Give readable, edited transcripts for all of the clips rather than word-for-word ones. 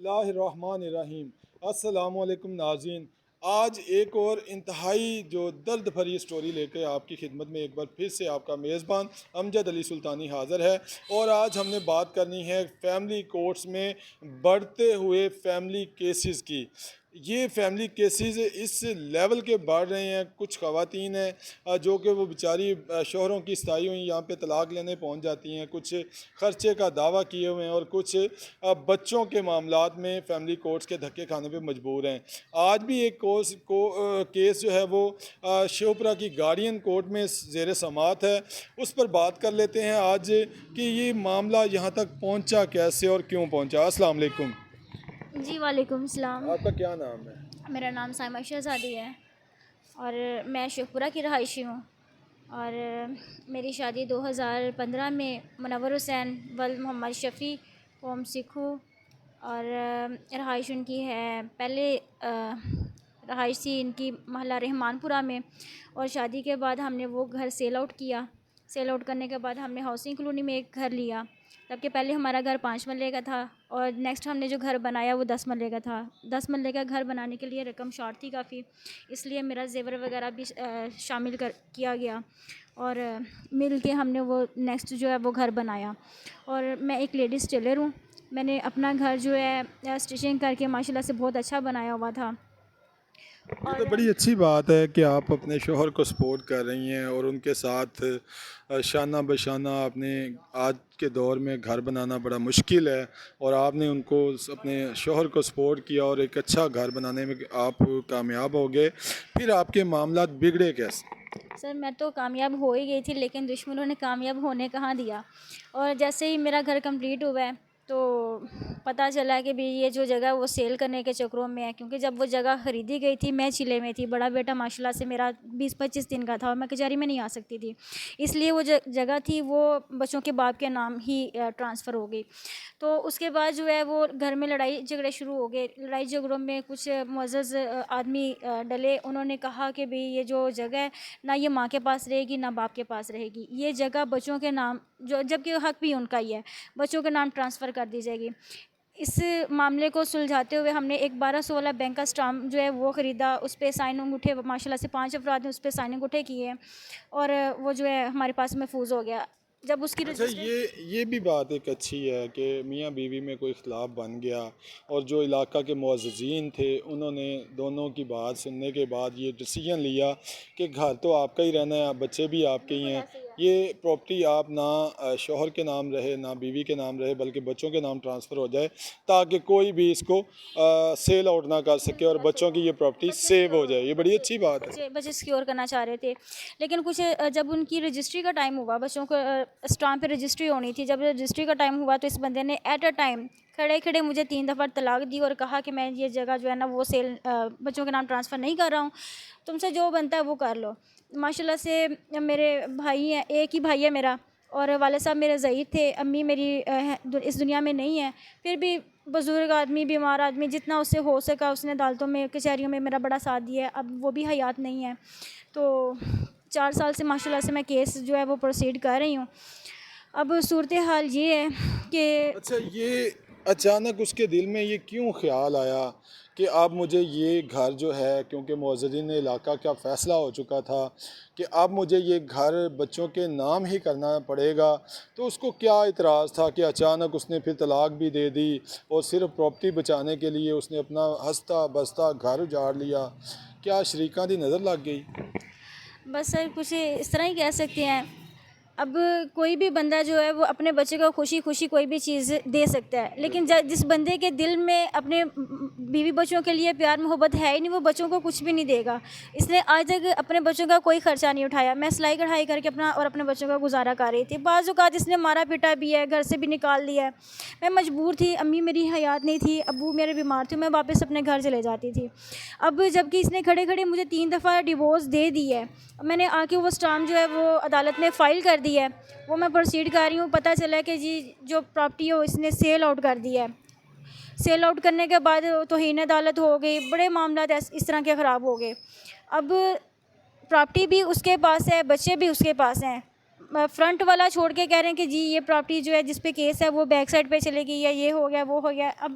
اللہ الرحمن الرحیم۔ السلام علیکم ناظرین، آج ایک اور انتہائی جو درد بھری سٹوری لے کے آپ کی خدمت میں ایک بار پھر سے آپ کا میزبان امجد علی سلطانی حاضر ہے، اور آج ہم نے بات کرنی ہے فیملی کورٹس میں بڑھتے ہوئے فیملی کیسز کی۔ یہ فیملی کیسز اس لیول کے بڑھ رہے ہیں، کچھ خواتین ہیں جو کہ وہ بیچاری شوہروں کی ستائی ہوئی یہاں پہ طلاق لینے پہنچ جاتی ہیں، کچھ خرچے کا دعویٰ کیے ہوئے ہیں، اور کچھ بچوں کے معاملات میں فیملی کورٹس کے دھکے کھانے پہ مجبور ہیں۔ آج بھی ایک کیس جو ہے وہ شیوپرا کی گارڈین کورٹ میں زیر سماعت ہے، اس پر بات کر لیتے ہیں آج کہ یہ معاملہ یہاں تک پہنچا کیسے اور کیوں پہنچا۔ السلام علیکم جی وعلیکم السلام۔ آپ کا کیا نام ہے؟ میرا نام سائمہ شہزادی ہے اور میں شیخپورہ کی رہائشی ہوں، اور میری شادی 2015 میں منور حسین ولد محمد شفیع قوم سکھو، اور رہائش ان کی ہے پہلے رہائش تھی ان کی محلہ رحمان پورہ میں، اور شادی کے بعد ہم نے وہ گھر سیل آؤٹ کیا۔ سیل آؤٹ کرنے کے بعد ہم نے ہاؤسنگ کالونی میں ایک گھر لیا، جبکہ پہلے ہمارا گھر 5 مرلے کا تھا، اور نیکسٹ ہم نے جو گھر بنایا وہ 10 مرلے کا تھا۔ 10 مرلے کا گھر بنانے کے لیے رقم شارٹ تھی کافی، اس لیے میرا زیور وغیرہ بھی شامل کیا گیا، اور مل کے ہم نے وہ نیکسٹ جو ہے وہ گھر بنایا۔ اور میں ایک لیڈیز ٹیلر ہوں، میں نے اپنا گھر جو ہے اسٹیچنگ کر کے ماشاءاللہ سے بہت اچھا بنایا ہوا تھا۔ یہ تو بڑی اچھی بات ہے کہ آپ اپنے شوہر کو سپورٹ کر رہی ہیں اور ان کے ساتھ شانہ بشانہ اپنے آج کے دور میں گھر بنانا بڑا مشکل ہے، اور آپ نے ان کو اپنے شوہر کو سپورٹ کیا اور ایک اچھا گھر بنانے میں آپ کامیاب ہو گئے۔ پھر آپ کے معاملات بگڑے کیسے؟ سر میں تو کامیاب ہو ہی گئی تھی، لیکن دشمنوں نے کامیاب ہونے کہاں دیا، اور جیسے ہی میرا گھر کمپلیٹ ہوا ہے تو پتہ چلا کہ بھی یہ جو جگہ وہ سیل کرنے کے چکروں میں ہے، کیونکہ جب وہ جگہ خریدی گئی تھی میں چلے میں تھی، بڑا بیٹا ماشاءاللہ سے میرا 20-25 دن کا تھا اور میں کچہری میں نہیں آ سکتی تھی، اس لیے وہ جگہ تھی وہ بچوں کے باپ کے نام ہی ٹرانسفر ہو گئی۔ تو اس کے بعد جو ہے وہ گھر میں لڑائی جھگڑے شروع ہو گئے، لڑائی جھگڑوں میں کچھ معزز آدمی ڈلے، انہوں نے کہا کہ بھی یہ جو جگہ ہے نہ یہ ماں کے پاس رہے گی نہ باپ کے پاس رہے گی، یہ جگہ بچوں کے نام جو جبکہ حق بھی ان کا ہی ہے، بچوں کے نام ٹرانسفر کر دی جائے گی۔ اس معاملے کو سلجھاتے ہوئے ہم نے ایک 1200 بینک کا اسٹامپ جو ہے وہ خریدا، اس پہ سائن انگوٹھے ماشاءاللہ سے 5 افراد نے اس پہ سائن انگوٹھے کیے، اور وہ جو ہے ہمارے پاس محفوظ ہو گیا۔ جب اس کی اچھا، یہ بھی بات ایک اچھی ہے کہ میاں بیوی میں کوئی اختلاف بن گیا اور جو علاقہ کے معززین تھے انہوں نے دونوں کی بات سننے کے بعد یہ ڈیسیجن لیا کہ گھر تو آپ کا ہی رہنا ہے، بچے بھی آپ کے ہی ہیں، یہ پراپرٹی آپ نہ شوہر کے نام رہے نہ بیوی کے نام رہے بلکہ بچوں کے نام ٹرانسفر ہو جائے، تاکہ کوئی بھی اس کو سیل آؤٹ نہ کر سکے اور بچوں کی یہ پراپرٹی سیو ہو جائے۔ یہ بڑی اچھی بات ہے۔ بچے سیکیور کرنا چاہ رہے تھے، لیکن کچھ جب ان کی رجسٹری کا ٹائم ہوا، بچوں کو اسٹامپ پہ رجسٹری ہونی تھی، جب رجسٹری کا ٹائم ہوا تو اس بندے نے ایٹ اے ٹائم کھڑے کھڑے مجھے 3 دفعہ طلاق دی اور کہا کہ میں یہ جگہ جو ہے نا وہ سیل بچوں کے نام ٹرانسفر نہیں کر رہا ہوں، تم سے جو بنتا ہے وہ کر لو۔ ماشاءاللہ سے میرے بھائی ہیں، ایک ہی بھائی ہے میرا، اور والد صاحب میرے ضعیف تھے، امی میری اس دنیا میں نہیں ہیں، پھر بھی بزرگ آدمی بیمار آدمی جتنا اس سے ہو سکا اس نے عدالتوں میں کچہریوں میں میرا بڑا ساتھ دیا ہے، اب وہ بھی حیات نہیں ہے، تو 4 سال سے ماشاءاللہ سے میں کیس جو ہے وہ پروسیڈ کر رہی ہوں۔ اب صورتحال یہ ہے کہ اچھا، یہ اچانک اس کے دل میں یہ کیوں خیال آیا کہ اب مجھے یہ گھر جو ہے، کیونکہ معززین علاقہ کا فیصلہ ہو چکا تھا کہ اب مجھے یہ گھر بچوں کے نام ہی کرنا پڑے گا، تو اس کو کیا اعتراض تھا کہ اچانک اس نے پھر طلاق بھی دے دی اور صرف پراپرٹی بچانے کے لیے اس نے اپنا ہنستا بستا گھر اجاڑ لیا؟ کیا شریکاں دی نظر لگ گئی؟ بس سر کچھ اس طرح ہی کہہ سکتے ہیں، اب کوئی بھی بندہ جو ہے وہ اپنے بچے کو خوشی خوشی کوئی بھی چیز دے سکتا ہے، لیکن جس بندے کے دل میں اپنے بیوی بچوں کے لیے پیار محبت ہے ہی نہیں، وہ بچوں کو کچھ بھی نہیں دے گا۔ اس نے آج تک اپنے بچوں کا کوئی خرچہ نہیں اٹھایا، میں سلائی کڑھائی کر کے اپنا اور اپنے بچوں کا گزارا کر رہی تھی، بعض اوقات اس نے مارا پیٹا بھی ہے، گھر سے بھی نکال دیا ہے، میں مجبور تھی، امی میری حیات نہیں تھی، ابو میرے بیمار تھے، میں واپس اپنے گھر چلے جاتی تھی۔ اب جب کہ اس نے کھڑے کھڑے مجھے 3 دفعہ ڈیورس دے دی ہے، میں نے آ کے وہ اسٹامپ جو ہے وہ عدالت میں فائل کر دی ہے، وہ میں پروسیڈ کر رہی ہوں، پتہ چلا کہ جی جو پراپرٹی ہو اس نے سیل آؤٹ کر دی ہے، سیل آؤٹ کرنے کے بعد توہین عدالت ہو گئی، بڑے معاملات اس طرح کے خراب ہو گئے۔ اب پراپرٹی بھی اس کے پاس ہے، بچے بھی اس کے پاس ہیں، فرنٹ والا چھوڑ کے کہہ رہے ہیں کہ جی یہ پراپرٹی جو ہے جس پہ کیس ہے وہ بیک سائڈ پہ چلے گی، یا یہ ہو گیا وہ ہو گیا۔ اب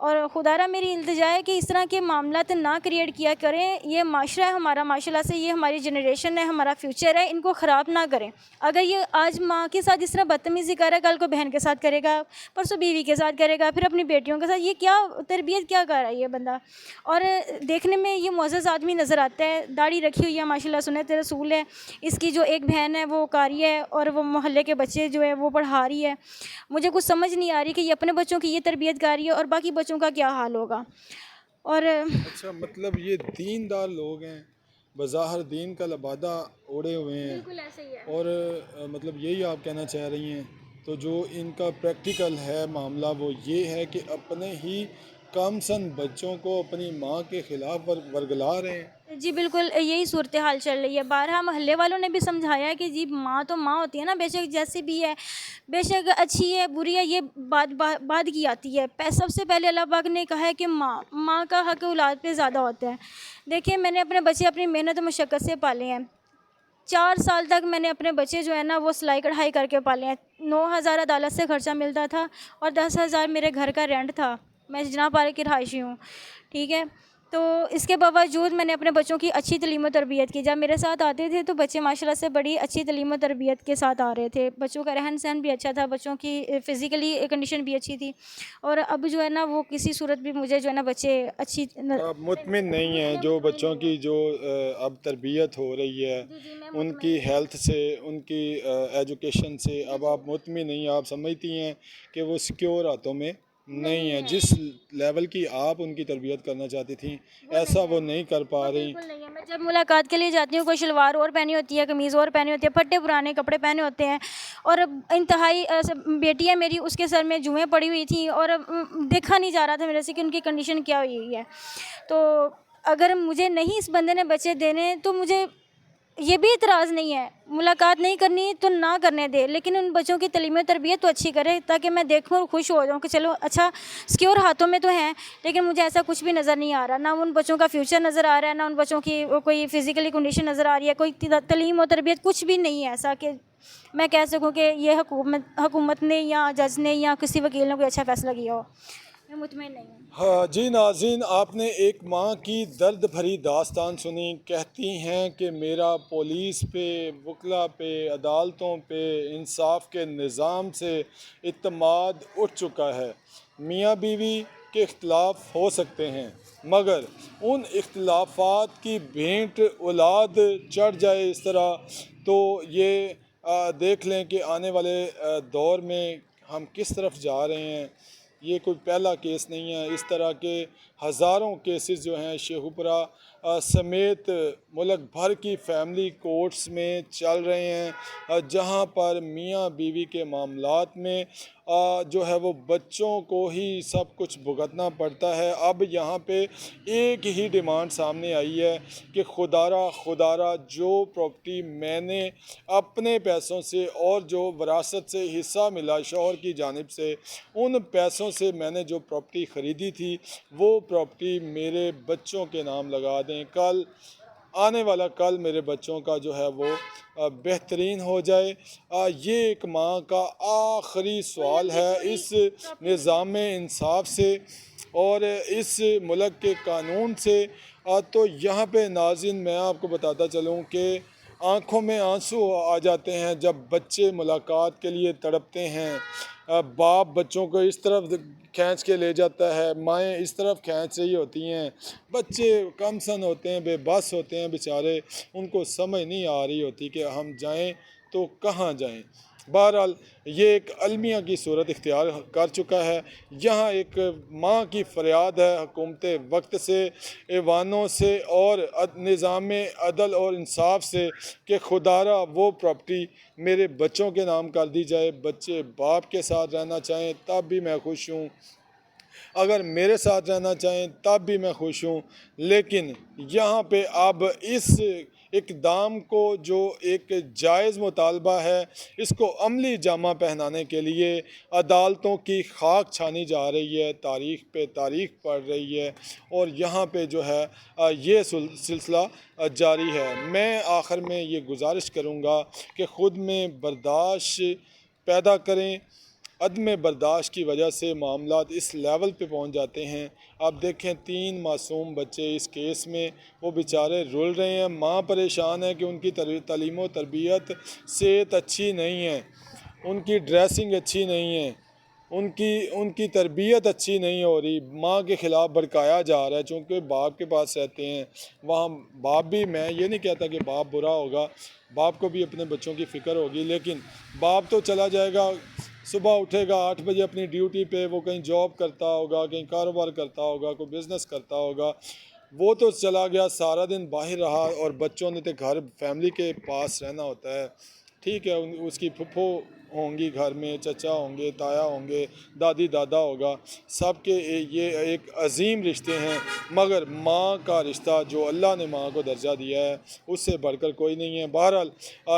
اور خدارہ میری التجا ہے کہ اس طرح کے معاملات نہ کریٹ کیا کریں. یہ معاشرہ ہے ہمارا، ماشاء اللہ سے یہ ہماری جنریشن ہے، ہمارا فیوچر ہے، ان کو خراب نہ کریں. اگر یہ آج ماں کے ساتھ اس طرح بدتمیزی کر رہا ہے، کل کو بہن کے ساتھ کرے گا، پرسوں بیوی کے ساتھ کرے گا، پھر اپنی بیٹیوں کے ساتھ. یہ کیا تربیت کیا کر رہا ہے یہ بندہ؟ اور دیکھنے میں یہ معزز آدمی نظر آتا ہے، داڑھی رکھی ہوئی ہے، ماشاء اللہ سنت رسول ہے. اس کی جو ایک بہن ہے وہ قاری ہے اور وہ محلے کے بچے جو ہے وہ پڑھا رہی ہے. مجھے کچھ سمجھ نہیں آ رہی کہ یہ اپنے بچوں کی یہ تربیت کر رہی ہے اور باقی بچوں کا کیا حال ہوگا. اور اچھا، مطلب یہ دیندار لوگ ہیں، بظاہر دین کا لبادہ اوڑے ہوئے ہیں، بالکل ایسے ہی ہے. اور مطلب یہی آپ کہنا چاہ رہی ہیں. تو جو ان کا پریکٹیکل ہے معاملہ وہ یہ ہے کہ اپنے ہی کم سن بچوں کو اپنی ماں کے خلاف ورگلا رہے ہیں. جی بالکل یہی صورتحال چل رہی ہے. بارہا محلے والوں نے بھی سمجھایا ہے کہ جی ماں تو ماں ہوتی ہے نا، بے شک جیسی بھی ہے، بے شک اچھی ہے بری ہے، یہ بعد کی آتی ہے. سب سے پہلے اللہ پاک نے کہا ہے کہ ماں کا حق اولاد پہ زیادہ ہوتا ہے. دیکھیں میں نے اپنے بچے اپنی محنت و مشقت سے پالے ہیں. 4 سال تک میں نے اپنے بچے جو ہے نا وہ سلائی کڑھائی کر کے پالے ہیں. 9,000 عدالت سے خرچہ ملتا تھا اور 10,000 میرے گھر کا رینٹ تھا. میں جناح پارک کی رہائشی ہوں، ٹھیک ہے. تو اس کے باوجود میں نے اپنے بچوں کی اچھی تعلیم و تربیت کی. جب میرے ساتھ آتے تھے تو بچے ماشاء اللہ سے بڑی اچھی تعلیم و تربیت کے ساتھ آ رہے تھے. بچوں کا رہن سہن بھی اچھا تھا، بچوں کی فزیکلی کنڈیشن بھی اچھی تھی. اور اب جو ہے نا وہ کسی صورت بھی مجھے جو ہے نا بچے اچھی آپ مطمئن نہیں ہیں جو بچوں کی جو اب تربیت ہو رہی ہے ان کی ہیلتھ سے، ان کی ایجوکیشن سے، اب آپ مطمئن نہیں، آپ سمجھتی ہیں کہ وہ سیکیور ہاتھوں میں نہیں ہے. جس لیول کی آپ ان کی تربیت کرنا چاہتی تھیں ایسا وہ نہیں کر پا رہی. بالکل نہیں ہے. میں جب ملاقات کے لیے جاتی ہوں، کوئی شلوار اور پہنی ہوتی ہے، قمیض اور پہنی ہوتی ہے، پھٹے پرانے کپڑے پہنے ہوتے ہیں. اور انتہائی بیٹی ہے میری، اس کے سر میں جوئیں پڑی ہوئی تھیں اور دیکھا نہیں جا رہا تھا میرے سے کہ ان کی کنڈیشن کیا ہوئی ہے. تو اگر مجھے نہیں اس بندے نے بچے دینے تو مجھے یہ بھی اعتراض نہیں ہے، ملاقات نہیں کرنی تو نہ کرنے دے، لیکن ان بچوں کی تعلیم و تربیت تو اچھی کرے تاکہ میں دیکھوں اور خوش ہو جاؤں کہ چلو اچھا سیکیور ہاتھوں میں تو ہیں. لیکن مجھے ایسا کچھ بھی نظر نہیں آ رہا، نہ ان بچوں کا فیوچر نظر آ رہا ہے، نہ ان بچوں کی کوئی فزیکلی کنڈیشن نظر آ رہی ہے، کوئی تعلیم و تربیت کچھ بھی نہیں ہے ایسا کہ میں کہہ سکوں کہ یہ حکومت نے یا جج نے یا کسی وکیل نے کوئی اچھا فیصلہ کیا ہو. میں مطمئن نہیں ہوں. ہاں جی ناظرین، آپ نے ایک ماں کی درد بھری داستان سنی. کہتی ہیں کہ میرا پولیس پہ، وکلا پہ، عدالتوں پہ، انصاف کے نظام سے اعتماد اٹھ چکا ہے. میاں بیوی کے اختلاف ہو سکتے ہیں مگر ان اختلافات کی بھینٹ اولاد چڑھ جائے اس طرح تو یہ دیکھ لیں کہ آنے والے دور میں ہم کس طرف جا رہے ہیں. یہ کوئی پہلا کیس نہیں ہے، اس طرح کے ہزاروں کیسز جو ہیں شیخوپورہ سمیت ملک بھر کی فیملی کورٹس میں چل رہے ہیں، جہاں پر میاں بیوی کے معاملات میں جو ہے وہ بچوں کو ہی سب کچھ بھگتنا پڑتا ہے. اب یہاں پہ ایک ہی ڈیمانڈ سامنے آئی ہے کہ خدارہ جو پراپرٹی میں نے اپنے پیسوں سے اور جو وراثت سے حصہ ملا شوہر کی جانب سے، ان پیسوں سے میں نے جو پراپرٹی خریدی تھی وہ پراپرٹی میرے بچوں کے نام لگا دیں. آنے والا کل میرے بچوں کا جو ہے وہ بہترین ہو جائے. یہ ایک ماں کا آخری سوال ہے اس نظام انصاف سے اور اس ملک کے قانون سے. تو یہاں پہ ناظرین میں آپ کو بتاتا چلوں کہ آنکھوں میں آنسو آ جاتے ہیں جب بچے ملاقات کے لیے تڑپتے ہیں. باپ بچوں کو اس طرف کھینچ کے لے جاتا ہے، مائیں اس طرف کھینچ رہی ہوتی ہیں، بچے کم سن ہوتے ہیں، بے بس ہوتے ہیں بیچارے، ان کو سمجھ نہیں آ رہی ہوتی کہ ہم جائیں تو کہاں جائیں. بہرحال یہ ایک المیہ کی صورت اختیار کر چکا ہے. یہاں ایک ماں کی فریاد ہے حکومت وقت سے، ایوانوں سے اور نظام عدل اور انصاف سے کہ خدارہ وہ پراپرٹی میرے بچوں کے نام کر دی جائے. بچے باپ کے ساتھ رہنا چاہیں تب بھی میں خوش ہوں، اگر میرے ساتھ رہنا چاہیں تب بھی میں خوش ہوں. لیکن یہاں پہ اب اس اقدام کو جو ایک جائز مطالبہ ہے اس کو عملی جامہ پہنانے کے لیے عدالتوں کی خاک چھانی جا رہی ہے، تاریخ پہ تاریخ پڑ رہی ہے اور یہاں پہ جو ہے یہ سلسلہ جاری ہے. میں آخر میں یہ گزارش کروں گا کہ خود میں برداشت پیدا کریں، عدم برداشت کی وجہ سے معاملات اس لیول پہ پہنچ جاتے ہیں. آپ دیکھیں 3 معصوم بچے اس کیس میں وہ بیچارے رول رہے ہیں. ماں پریشان ہے کہ ان کی تعلیم و تربیت صحت اچھی نہیں ہے, ان کی ڈریسنگ اچھی نہیں ہے, ان کی تربیت اچھی نہیں ہو رہی. ماں کے خلاف بھڑکایا جا رہا ہے چونکہ باپ کے پاس رہتے ہیں. وہاں باپ بھی, میں یہ نہیں کہتا کہ باپ برا ہوگا, باپ کو بھی اپنے بچوں کی فکر ہوگی, لیکن باپ تو چلا جائے گا, صبح اٹھے گا 8 بجے اپنی ڈیوٹی پہ, وہ کہیں جاب کرتا ہوگا, کہیں کاروبار کرتا ہوگا, کوئی بزنس کرتا ہوگا, وہ تو چلا گیا, سارا دن باہر رہا, اور بچوں نے تو گھر فیملی کے پاس رہنا ہوتا ہے. ٹھیک ہے, اس کی پھپھو ہوں گی گھر میں, چچا ہوں گے, تایا ہوں گے, دادی دادا ہوگا, سب کے یہ ایک عظیم رشتے ہیں, مگر ماں کا رشتہ جو اللہ نے ماں کو درجہ دیا ہے اس سے بڑھ کر کوئی نہیں ہے. بہرحال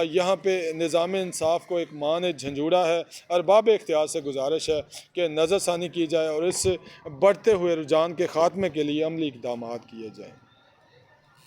یہاں پہ نظام انصاف کو ایک ماں نے جھنجھوڑا ہے. ارباب اختیار سے گزارش ہے کہ نظر ثانی کی جائے اور اس بڑھتے ہوئے رجحان کے خاتمے کے لیے عملی اقدامات کیے جائیں.